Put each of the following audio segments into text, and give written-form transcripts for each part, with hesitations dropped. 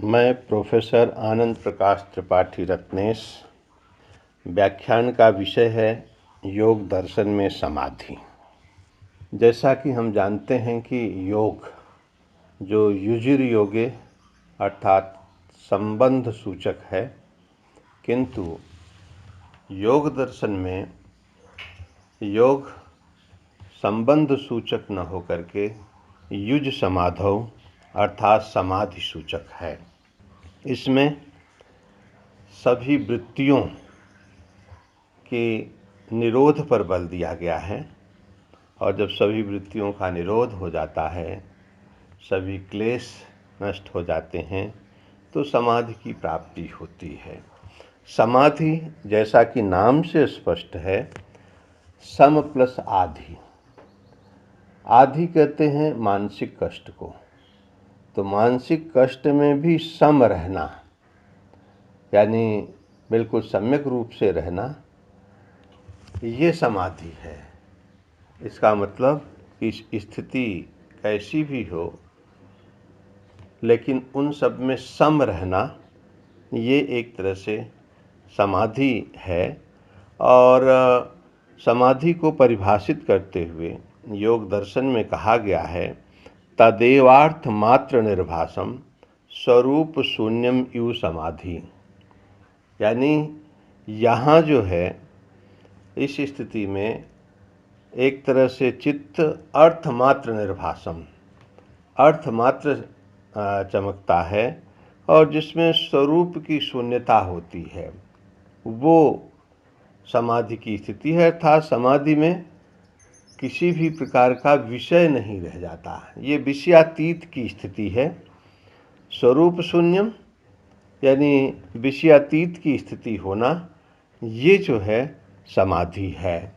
मैं प्रोफेसर आनंद प्रकाश त्रिपाठी रत्नेश। व्याख्यान का विषय है योग दर्शन में समाधि। जैसा कि हम जानते हैं कि योग जो युजिर योगे अर्थात संबंध सूचक है, किंतु योग दर्शन में योग संबंध सूचक न होकर के युज समाधौ अर्थात समाधि सूचक है। इसमें सभी वृत्तियों के निरोध पर बल दिया गया है, और जब सभी वृत्तियों का निरोध हो जाता है, सभी क्लेश नष्ट हो जाते हैं, तो समाधि की प्राप्ति होती है। समाधि जैसा कि नाम से स्पष्ट है, सम प्लस आधि। आधि कहते हैं मानसिक कष्ट को, तो मानसिक कष्ट में भी सम रहना, यानी बिल्कुल सम्यक रूप से रहना, ये समाधि है। इसका मतलब कि स्थिति कैसी भी हो, लेकिन उन सब में सम रहना, ये एक तरह से समाधि है। और समाधि को परिभाषित करते हुए योग दर्शन में कहा गया है, तदेवार्थ मात्र निर्भासम स्वरूप शून्यम इव समाधि। यानी यहाँ जो है, इस स्थिति में एक तरह से चित्त अर्थमात्र निर्भासम, अर्थमात्र चमकता है, और जिसमें स्वरूप की शून्यता होती है, वो समाधि की स्थिति है। अर्थात समाधि में किसी भी प्रकार का विषय नहीं रह जाता, ये विषयातीत की स्थिति है। स्वरूप शून्यम यानी विषयातीत की स्थिति होना, ये जो है समाधि है।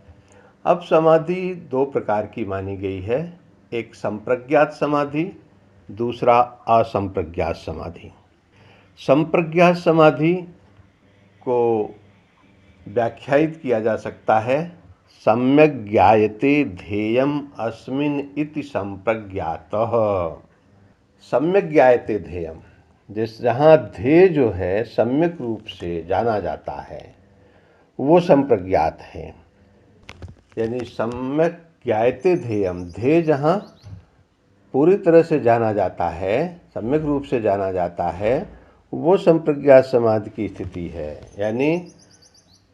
अब समाधि दो प्रकार की मानी गई है, एक संप्रज्ञात समाधि, दूसरा असंप्रज्ञात समाधि। संप्रज्ञात समाधि को व्याख्यायित किया जा सकता है, सम्यक ज्ञायते ध्येयम अस्मिन् इति संप्रज्ञातः। सम्यक ज्ञायते ध्येयम, जहाँ ध्येय जो है सम्यक रूप से जाना जाता है, वो संप्रज्ञात है। यानी सम्यक ज्ञायते ध्येयम, ध्येय जहाँ पूरी तरह से जाना जाता है, सम्यक रूप से जाना जाता है, वो संप्रज्ञात समाधि की स्थिति है। यानी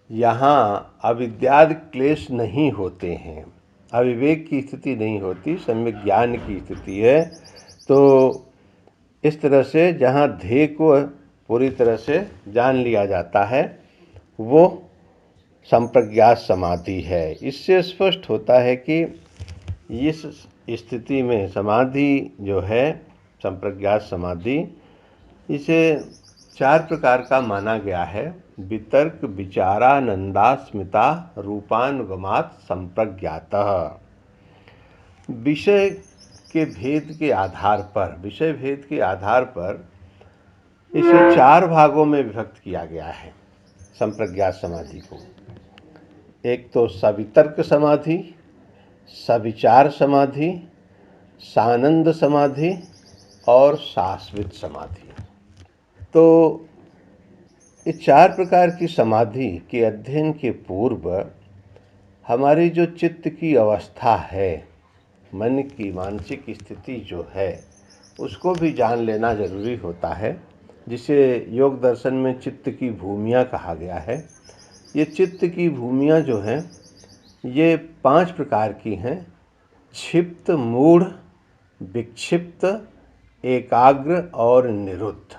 यहाँ अविद्यादि क्लेश नहीं होते हैं, अविवेक की स्थिति नहीं होती, सम्यक ज्ञान की स्थिति है। तो इस तरह से जहाँ ध्येय को पूरी तरह से जान लिया जाता है, वो संप्रज्ञात समाधि है। इससे स्पष्ट होता है कि इस स्थिति में समाधि जो है, संप्रज्ञात समाधि, इसे चार प्रकार का माना गया है। वितर्क विचारानंदास्मिता रूपानुगमात संप्रज्ञातः। विषय के भेद के आधार पर, विषय भेद के आधार पर इसे चार भागों में विभक्त किया गया है संप्रज्ञात समाधि को। एक तो सवितर्क समाधि, सविचार समाधि, सानंद समाधि और शाश्वत समाधि। तो ये चार प्रकार की समाधि के अध्ययन के पूर्व हमारी जो चित्त की अवस्था है, मन की मानसिक स्थिति जो है, उसको भी जान लेना जरूरी होता है, जिसे योग दर्शन में चित्त की भूमियाँ कहा गया है। ये चित्त की भूमियाँ जो हैं, ये 5 प्रकार की हैं: क्षिप्त, मूढ़, विक्षिप्त, एकाग्र और निरुद्ध।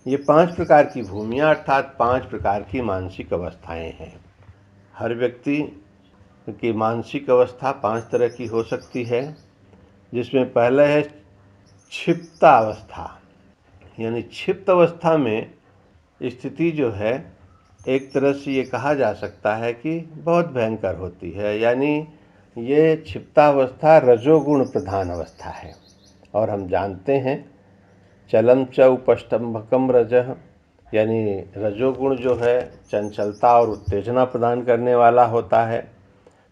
ये 5 प्रकार की भूमियाँ अर्थात 5 प्रकार की मानसिक अवस्थाएं हैं। हर व्यक्ति की मानसिक अवस्था 5 तरह की हो सकती है, जिसमें पहला है क्षिप्त अवस्था। यानी क्षिप्त अवस्था में स्थिति जो है, एक तरह से ये कहा जा सकता है कि बहुत भयंकर होती है। यानी ये क्षिप्तावस्था रजोगुण प्रधान अवस्था है, और हम जानते हैं चलम च उपष्टम्भकम रजः, यानी रजोगुण जो है चंचलता और उत्तेजना प्रदान करने वाला होता है।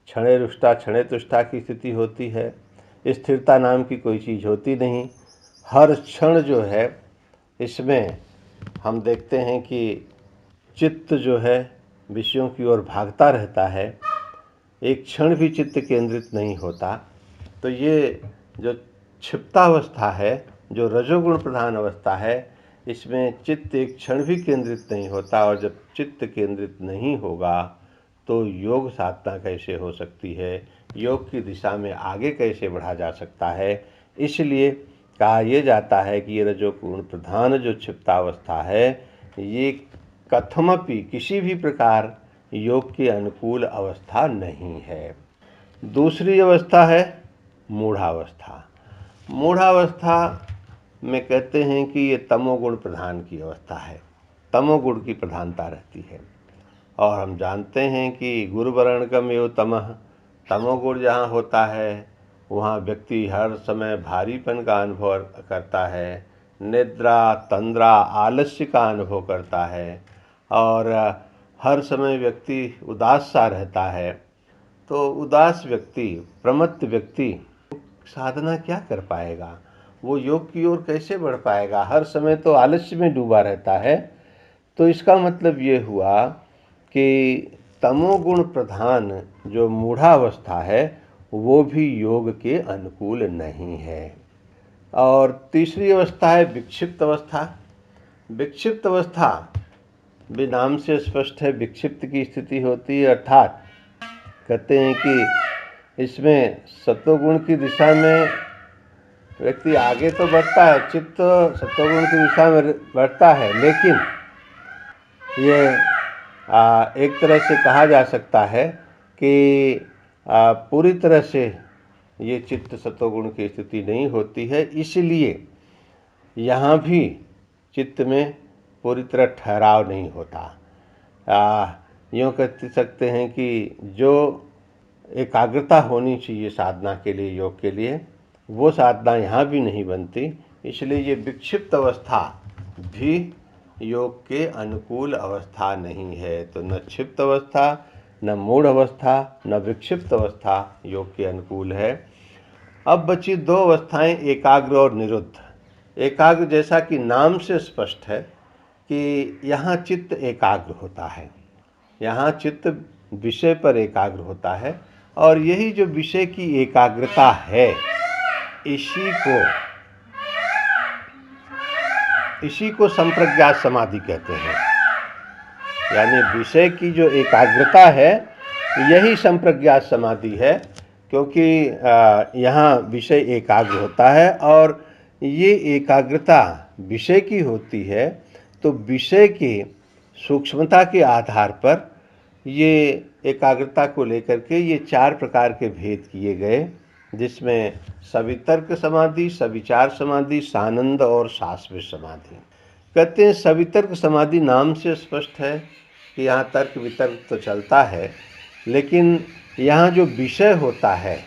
क्षणे रुष्टा क्षणे तुष्टा की स्थिति होती है, स्थिरता नाम की कोई चीज़ होती नहीं। हर क्षण जो है इसमें हम देखते हैं कि चित्त जो है विषयों की ओर भागता रहता है, एक क्षण भी चित्त केंद्रित नहीं होता। तो ये जो क्षिप्तावस्था है, जो रजोगुण प्रधान अवस्था है, इसमें चित्त एक क्षण भी केंद्रित नहीं होता। और जब चित्त केंद्रित नहीं होगा तो योग साधना कैसे हो सकती है, योग की दिशा में आगे कैसे बढ़ा जा सकता है। इसलिए कहा यह जाता है कि ये रजोगुण प्रधान जो क्षिप्तावस्था है, ये कथमपि किसी भी प्रकार योग के अनुकूल अवस्था नहीं है। दूसरी अवस्था है मूढ़ावस्था। मूढ़ावस्था में कहते हैं कि ये तमोगुण प्रधान की अवस्था है, तमोगुण की प्रधानता रहती है। और हम जानते हैं कि गुरुवरणकमेव तमः, तमोगुण जहाँ होता है वहाँ व्यक्ति हर समय भारीपन का अनुभव करता है, निद्रा तंद्रा आलस्य का अनुभव करता है और हर समय व्यक्ति उदास सा रहता है। तो उदास व्यक्ति, प्रमत्त व्यक्ति साधना क्या कर पाएगा, वो योग की ओर कैसे बढ़ पाएगा, हर समय तो आलस्य में डूबा रहता है। तो इसका मतलब ये हुआ कि तमोगुण प्रधान जो मूढ़ावस्था है वो भी योग के अनुकूल नहीं है। और तीसरी अवस्था है विक्षिप्त अवस्था। विक्षिप्त अवस्था भी नाम से स्पष्ट है, विक्षिप्त की स्थिति होती है, अर्थात कहते हैं कि इसमें सत्वगुण की दिशा में व्यक्ति आगे तो बढ़ता है, चित्त सत्वगुण की दिशा में बढ़ता है, लेकिन ये एक तरह से कहा जा सकता है कि पूरी तरह से ये चित्त सत्वगुण की स्थिति नहीं होती है। इसलिए यहाँ भी चित्त में पूरी तरह ठहराव नहीं होता। यूँ कह सकते हैं कि जो एकाग्रता होनी चाहिए साधना के लिए, योग के लिए, वो साधना यहाँ भी नहीं बनती। इसलिए ये विक्षिप्त अवस्था भी योग के अनुकूल अवस्था नहीं है। तो न क्षिप्त अवस्था, न मूढ़ अवस्था, न विक्षिप्त अवस्था योग के अनुकूल है। अब बची दो अवस्थाएं, एकाग्र और निरुद्ध। एकाग्र जैसा कि नाम से स्पष्ट है कि यहाँ चित्त एकाग्र होता है, यहाँ चित्त विषय पर एकाग्र होता है और यही जो विषय की एकाग्रता है, इसी को संप्रज्ञात समाधि कहते हैं। यानी विषय की जो एकाग्रता है यही संप्रज्ञात समाधि है, क्योंकि यहाँ विषय एकाग्र होता है और ये एकाग्रता विषय की होती है। तो विषय की सूक्ष्मता के आधार पर ये एकाग्रता को लेकर के ये चार प्रकार के भेद किए गए, जिसमें सवितर्क समाधि, सविचार समाधि, सानंद और शाश्वत समाधि। कहते हैं सवितर्क समाधि नाम से स्पष्ट है कि यहाँ तर्क वितर्क तो चलता है, लेकिन यहाँ जो विषय होता है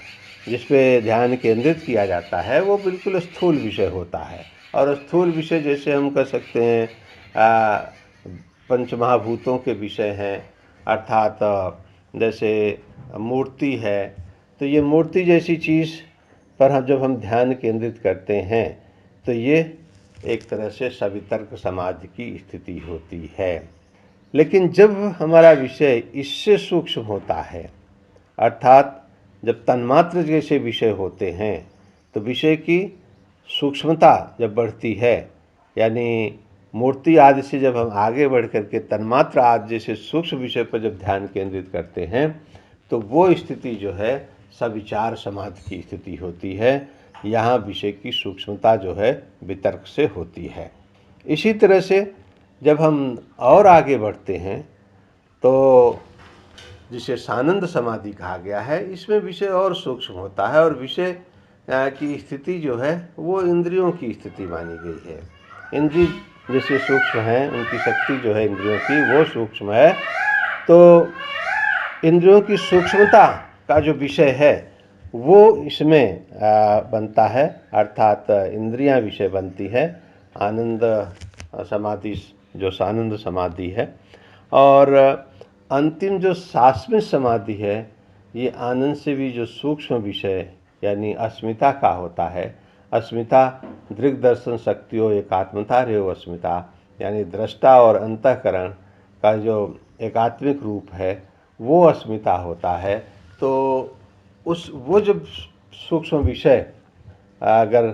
जिस पे ध्यान केंद्रित किया जाता है वो बिल्कुल स्थूल विषय होता है। और स्थूल विषय जैसे हम कह सकते हैं पंचमहाभूतों के विषय हैं, अर्थात जैसे मूर्ति है, तो ये मूर्ति जैसी चीज़ पर जब हम ध्यान केंद्रित करते हैं तो ये एक तरह से सवितर्क समाधि की स्थिति होती है। लेकिन जब हमारा विषय इससे सूक्ष्म होता है, अर्थात जब तन्मात्र जैसे विषय होते हैं, तो विषय की सूक्ष्मता जब बढ़ती है, यानी मूर्ति आदि से जब हम आगे बढ़ करके तन्मात्र आदि जैसे सूक्ष्म विषय पर जब ध्यान केंद्रित करते हैं, तो वो स्थिति जो है सविचार समाधि की स्थिति होती है। यहाँ विषय की सूक्ष्मता जो है वितर्क से होती है। इसी तरह से जब हम और आगे बढ़ते हैं तो जिसे सानंद समाधि कहा गया है, इसमें विषय और सूक्ष्म होता है और विषय की स्थिति जो है वो इंद्रियों की स्थिति मानी गई है। इंद्रिय जैसे सूक्ष्म हैं, उनकी शक्ति जो है इंद्रियों की वो सूक्ष्म है। तो इंद्रियों की सूक्ष्मता का जो विषय है वो इसमें बनता है, अर्थात इंद्रियां विषय बनती है। आनंद समाधि जो सानंद समाधि है, और अंतिम जो शाश्वत समाधि है, ये आनंद से भी जो सूक्ष्म विषय यानी अस्मिता का होता है। अस्मिता दृग् दर्शन शक्तियों एकात्मता रेव अस्मिता, यानी दृष्टा और अंतःकरण का जो एकात्मिक रूप है वो अस्मिता होता है। तो वो जब सूक्ष्म विषय अगर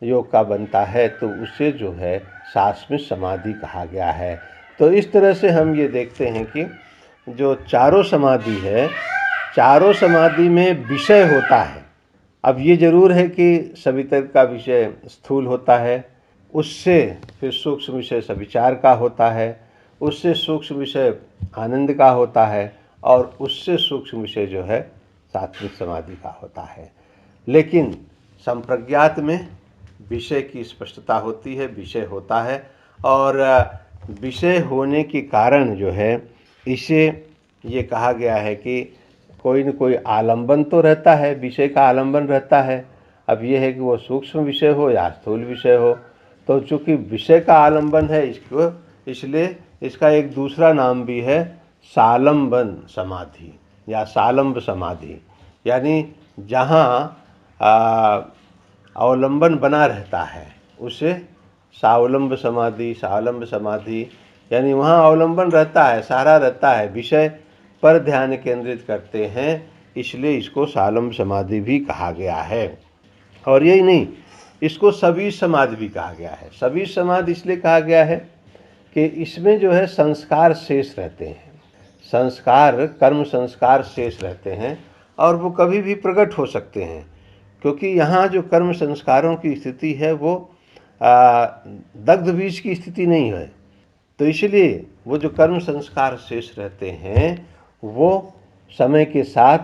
योग का बनता है तो उसे जो है शाश्वत समाधि कहा गया है। तो इस तरह से हम ये देखते हैं कि जो चारों समाधि है, चारों समाधि में विषय होता है। अब ये जरूर है कि सवितर का विषय स्थूल होता है, उससे फिर सूक्ष्म विषय सविचार का होता है, उससे सूक्ष्म विषय आनंद का होता है, और उससे सूक्ष्म विषय जो है सात्विक समाधि का होता है। लेकिन संप्रज्ञात में विषय की स्पष्टता होती है, विषय होता है, और विषय होने के कारण जो है इसे ये कहा गया है कि कोई न कोई आलंबन तो रहता है, विषय का आलंबन रहता है। अब ये है कि वो सूक्ष्म विषय हो या स्थूल विषय हो, तो चूँकि विषय का आलंबन है इसको, इसलिए इसका एक दूसरा नाम भी है सालंबन समाधि या सालंब समाधि। यानी जहाँ अवलंबन बना रहता है उसे सावलंब समाधि, सालंब समाधि, यानी वहाँ अवलंबन रहता है, सहारा रहता है, विषय पर ध्यान केंद्रित करते हैं, इसलिए इसको सालंब समाधि भी कहा गया है। और यही नहीं, इसको सबीज समाधि भी कहा गया है। सबीज समाधि इसलिए कहा गया है कि इसमें जो है संस्कार शेष रहते हैं, संस्कार, कर्म संस्कार शेष रहते हैं, और वो कभी भी प्रकट हो सकते हैं, क्योंकि यहाँ जो कर्म संस्कारों की स्थिति है वो दग्ध बीज की स्थिति नहीं है। तो इसलिए वो जो कर्म संस्कार शेष रहते हैं वो समय के साथ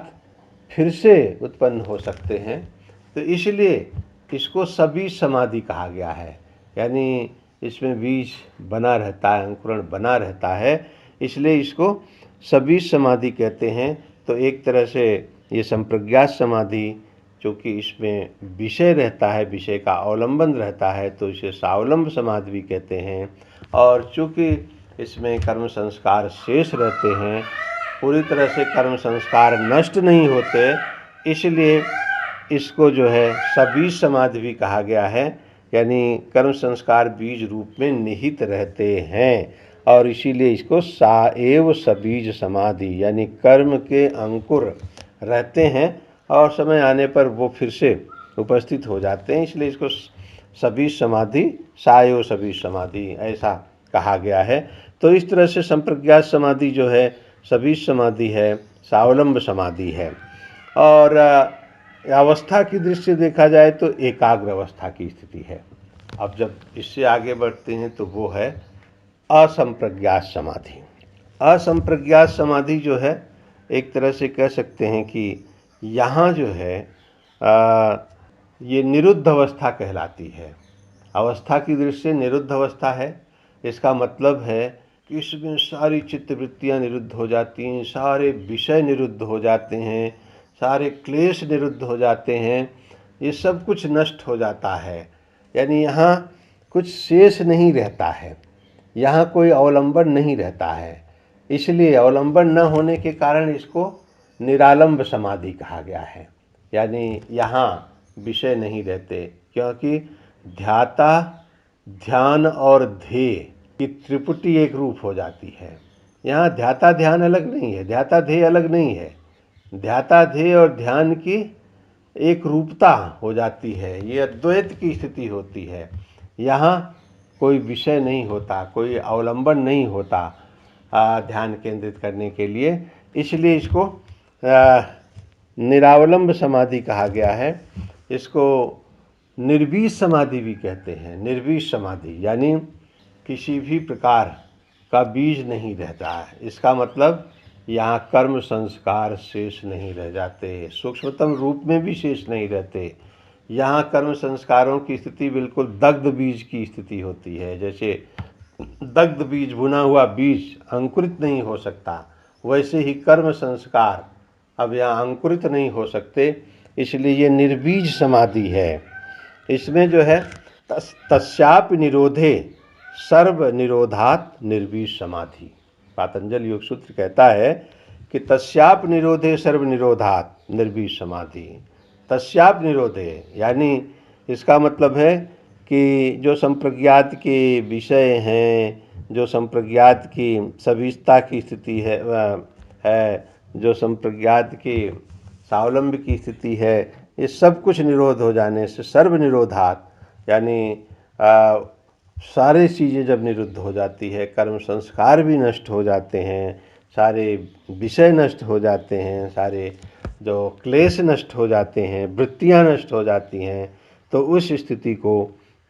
फिर से उत्पन्न हो सकते हैं। तो इसलिए इसको सबीज समाधि कहा गया है, यानी इसमें बीज बना रहता है, अंकुरण बना रहता है, इसलिए इसको सबीज समाधि कहते हैं। तो एक तरह से ये संप्रज्ञात समाधि, चूँकि इसमें विषय रहता है, विषय का अवलंबन रहता है, तो इसे स्वावलंब समाधि भी कहते हैं। और चूँकि इसमें कर्म संस्कार शेष रहते हैं, पूरी तरह से कर्म संस्कार नष्ट नहीं होते, इसलिए इसको जो है सबीज समाधि भी कहा गया है। यानी कर्म संस्कार बीज रूप में निहित रहते हैं, और इसीलिए इसको साएव सबीज समाधि, यानी कर्म के अंकुर रहते हैं और समय आने पर वो फिर से उपस्थित हो जाते हैं, इसलिए इसको सबीज समाधि, साएव सबीज समाधि ऐसा कहा गया है। तो इस तरह से संप्रज्ञात समाधि जो है सबीज समाधि है, स्वावलंब समाधि है। और अवस्था की दृष्टि से देखा जाए तो एकाग्र अवस्था की स्थिति है। अब जब इससे आगे बढ़ते हैं तो वो है असंप्रज्ञात समाधि। असंप्रज्ञात समाधि जो है एक तरह से कह सकते हैं कि यहाँ जो है ये निरुद्ध अवस्था कहलाती है। अवस्था की दृष्टि से निरुद्ध अवस्था है। इसका मतलब है कि इसमें सारी चित्तवृत्तियाँ निरुद्ध हो जाती हैं, सारे विषय निरुद्ध हो जाते हैं, सारे क्लेश निरुद्ध हो जाते हैं, ये सब कुछ नष्ट हो जाता है। यानी यहाँ कुछ शेष नहीं रहता है, यहाँ कोई अवलंबन नहीं रहता है, इसलिए अवलंबन न होने के कारण इसको निरालंब समाधि कहा गया है। यानी यहाँ विषय नहीं रहते, क्योंकि ध्याता, ध्यान और ध्येय की त्रिपुटी एक रूप हो जाती है। यहाँ ध्याता ध्यान अलग नहीं है, ध्याता ध्येय अलग नहीं है, ध्याता ध्येय और ध्यान की एक रूपता हो जाती है, ये अद्वैत की स्थिति होती है। यहाँ कोई विषय नहीं होता, कोई अवलंबन नहीं होता ध्यान केंद्रित करने के लिए, इसलिए इसको निरावलंब समाधि कहा गया है। इसको निर्बीज समाधि भी कहते हैं। निर्बीज समाधि यानी किसी भी प्रकार का बीज नहीं रहता है। इसका मतलब यहाँ कर्म संस्कार शेष नहीं रह जाते, सूक्ष्मतम रूप में भी शेष नहीं रहते। यहाँ कर्म संस्कारों की स्थिति बिल्कुल दग्ध बीज की स्थिति होती है। जैसे दग्ध बीज, भुना हुआ बीज अंकुरित नहीं हो सकता, वैसे ही कर्म संस्कार अब यहाँ अंकुरित नहीं हो सकते, इसलिए ये निर्बीज समाधि है। इसमें जो है तस्यापि निरोधे सर्व निरोधात निर्बीज समाधि। पातंजल योग सूत्र कहता है कि तस्याप निरोधे सर्व निरोधात निर्बीज समाधि। तस्याप निरोधे यानी इसका मतलब है कि जो संप्रज्ञात के विषय हैं, जो संप्रज्ञात की सविशता की स्थिति है, जो संप्रज्ञात की स्वावलंब की स्थिति है, ये सब कुछ निरोध हो जाने से सर्व निरोधात, यानी सारी चीज़ें जब निरुद्ध हो जाती है, कर्म संस्कार भी नष्ट हो जाते हैं, सारे विषय नष्ट हो जाते हैं, सारे जो क्लेश नष्ट हो जाते हैं, वृत्तियां नष्ट हो जाती हैं, तो उस स्थिति को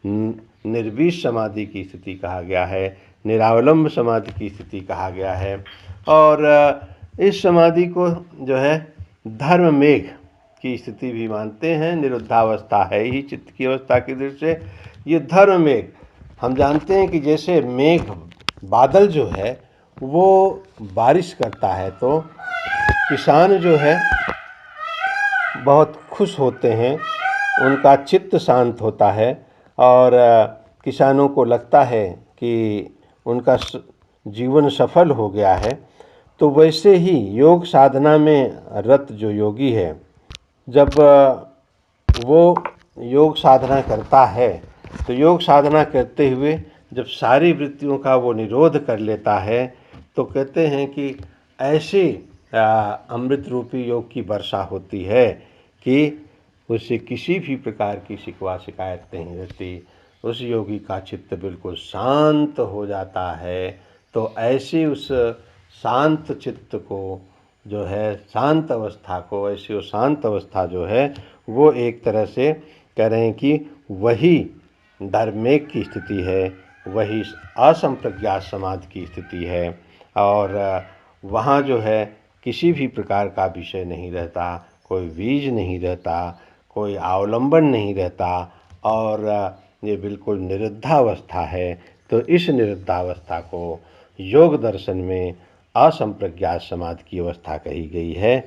निर्विष समाधि की स्थिति कहा गया है, निरावलंब समाधि की स्थिति कहा गया है। और इस समाधि को जो है धर्म मेघ की स्थिति भी मानते हैं। निरुद्धावस्था है ही चित्त की अवस्था की दृष्टि से। ये धर्म मेघ, हम जानते हैं कि जैसे मेघ बादल जो है वो बारिश करता है तो किसान जो है बहुत खुश होते हैं, उनका चित्त शांत होता है और किसानों को लगता है कि उनका जीवन सफल हो गया है। तो वैसे ही योग साधना में रत जो योगी है, जब वो योग साधना करता है तो योग साधना करते हुए जब सारी वृत्तियों का वो निरोध कर लेता है तो कहते हैं कि ऐसे अमृत रूपी योग की वर्षा होती है कि उससे किसी भी प्रकार की शिकवा शिकायत नहीं रहती। उस योगी का चित्त बिल्कुल शांत हो जाता है। तो ऐसी उस शांत चित्त को जो है, शांत अवस्था को, ऐसी वो शांत अवस्था जो है वो एक तरह से कह रहे हैं कि वही धर्मेक की स्थिति है, वही असंप्रज्ञात समाधि की स्थिति है। और वहाँ जो है किसी भी प्रकार का विषय नहीं रहता, कोई बीज नहीं रहता, कोई अवलंबन नहीं रहता और ये बिल्कुल निरुद्धावस्था है। तो इस निरुद्धावस्था को योग दर्शन में असंप्रज्ञात समाधि की अवस्था कही गई है।